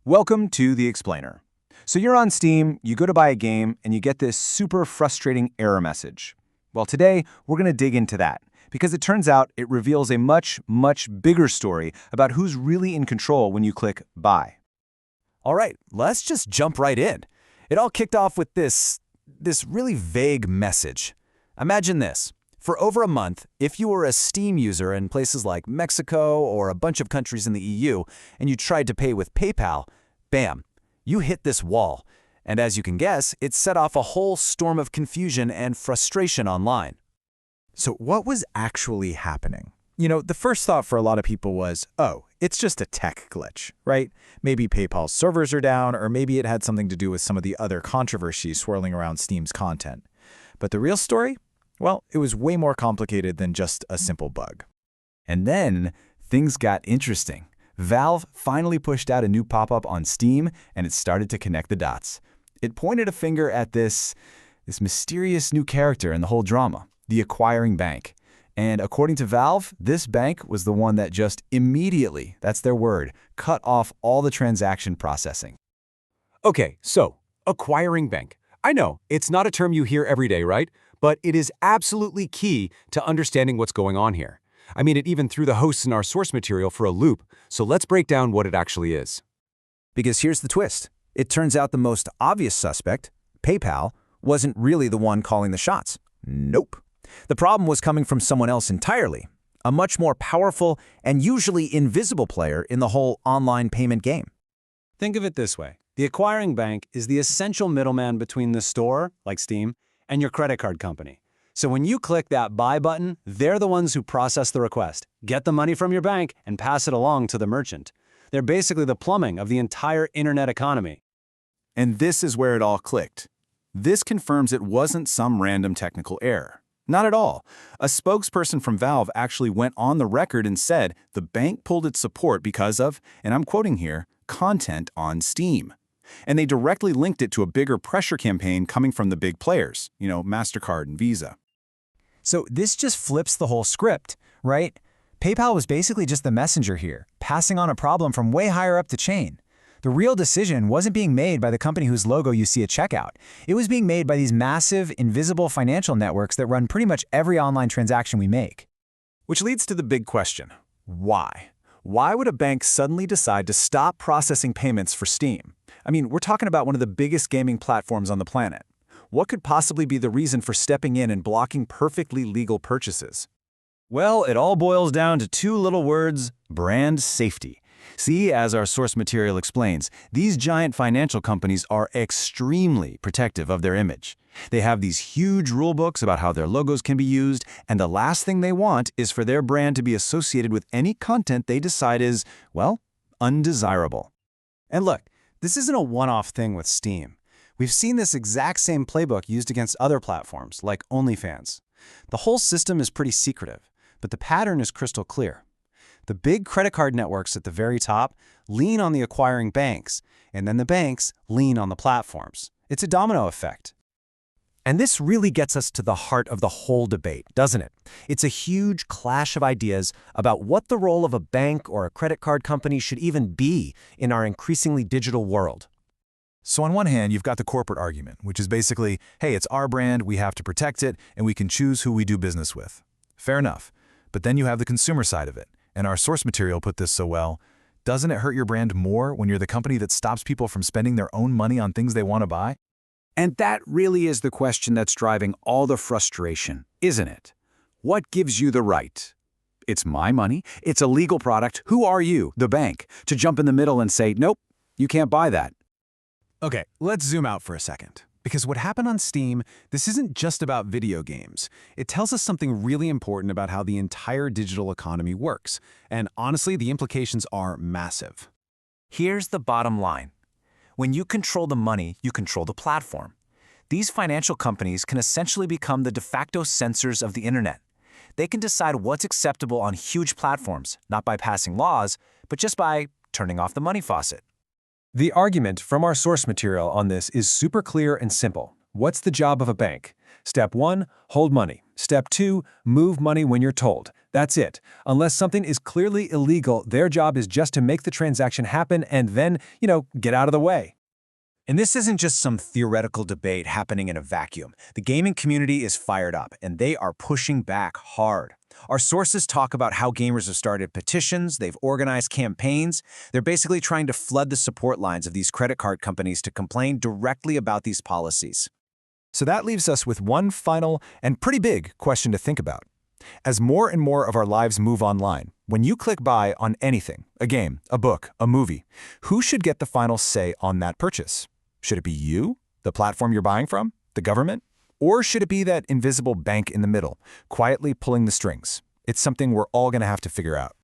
Welcome to the Explainer. So you're on Steam, you go to buy a game, and you get this super frustrating error message. Well, today, we're going to dig into that, because it turns out it reveals a much bigger story about who's really in control when you click Buy. All right, let's just jump right in. It all kicked off with this really vague message. Imagine this. For over a month, if you were a Steam user in places like Mexico or a bunch of countries in the EU, and you tried to pay with PayPal, bam, you hit this wall. And as you can guess, it set off a whole storm of confusion and frustration online. So what was actually happening? The first thought for a lot of people was, oh, it's just a tech glitch, right? Maybe PayPal's servers are down, or maybe it had something to do with some of the other controversies swirling around Steam's content. But the real story? Well, it was way more complicated than just a simple bug. And then things got interesting. Valve finally pushed out a new pop-up on Steam, and it started to connect the dots. It pointed a finger at this mysterious new character in the whole drama, the acquiring bank. And according to Valve, this bank was the one that just immediately, that's their word, cut off all the transaction processing. Okay, so acquiring bank. I know, it's not a term you hear every day, right? But it is absolutely key to understanding what's going on here. I mean, it even threw the hosts in our source material for a loop, so let's break down what it actually is. Because here's the twist. It turns out the most obvious suspect, PayPal, wasn't really the one calling the shots. Nope. The problem was coming from someone else entirely, a much more powerful and usually invisible player in the whole online payment game. Think of it this way. The acquiring bank is the essential middleman between the store, like Steam, and your credit card company. So when you click that buy button, they're the ones who process the request, get the money from your bank, and pass it along to the merchant. They're basically the plumbing of the entire internet economy. And this is where it all clicked. This confirms it wasn't some random technical error. Not at all. A spokesperson from Valve actually went on the record and said the bank pulled its support because of, and I'm quoting here, content on Steam. And they directly linked it to a bigger pressure campaign coming from the big players, MasterCard and Visa. So this just flips the whole script, right? PayPal was basically just the messenger here, passing on a problem from way higher up the chain. The real decision wasn't being made by the company whose logo you see at checkout. It was being made by these massive, invisible financial networks that run pretty much every online transaction we make. Which leads to the big question. Why? Why would a bank suddenly decide to stop processing payments for Steam? I mean, we're talking about one of the biggest gaming platforms on the planet. What could possibly be the reason for stepping in and blocking perfectly legal purchases? Well, it all boils down to two little words: brand safety. See, as our source material explains, these giant financial companies are extremely protective of their image. They have these huge rule books about how their logos can be used, and the last thing they want is for their brand to be associated with any content they decide is, well, undesirable. And look, this isn't a one-off thing with Steam. We've seen this exact same playbook used against other platforms, like OnlyFans. The whole system is pretty secretive, but the pattern is crystal clear. The big credit card networks at the very top lean on the acquiring banks, and then the banks lean on the platforms. It's a domino effect. And this really gets us to the heart of the whole debate, doesn't it? It's a huge clash of ideas about what the role of a bank or a credit card company should even be in our increasingly digital world. So on one hand, you've got the corporate argument, which is basically, hey, it's our brand, we have to protect it, and we can choose who we do business with. Fair enough. But then you have the consumer side of it, and our source material put this so well. Doesn't it hurt your brand more when you're the company that stops people from spending their own money on things they want to buy? And that really is the question that's driving all the frustration, isn't it? What gives you the right? It's my money. It's a legal product. Who are you, the bank, to jump in the middle and say, nope, you can't buy that? Okay, let's zoom out for a second. Because what happened on Steam, this isn't just about video games. It tells us something really important about how the entire digital economy works. And honestly, the implications are massive. Here's the bottom line. When you control the money, you control the platform. These financial companies can essentially become the de facto censors of the internet. They can decide what's acceptable on huge platforms, not by passing laws, but just by turning off the money faucet. The argument from our source material on this is super clear and simple. What's the job of a bank? Step 1, hold money. Step 2, move money when you're told. That's it. Unless something is clearly illegal, their job is just to make the transaction happen and then, get out of the way. And this isn't just some theoretical debate happening in a vacuum. The gaming community is fired up, and they are pushing back hard. Our sources talk about how gamers have started petitions, they've organized campaigns. They're basically trying to flood the support lines of these credit card companies to complain directly about these policies. So that leaves us with one final and pretty big question to think about. As more and more of our lives move online, when you click buy on anything, a game, a book, a movie, who should get the final say on that purchase? Should it be you, the platform you're buying from, the government? Or should it be that invisible bank in the middle, quietly pulling the strings? It's something we're all going to have to figure out.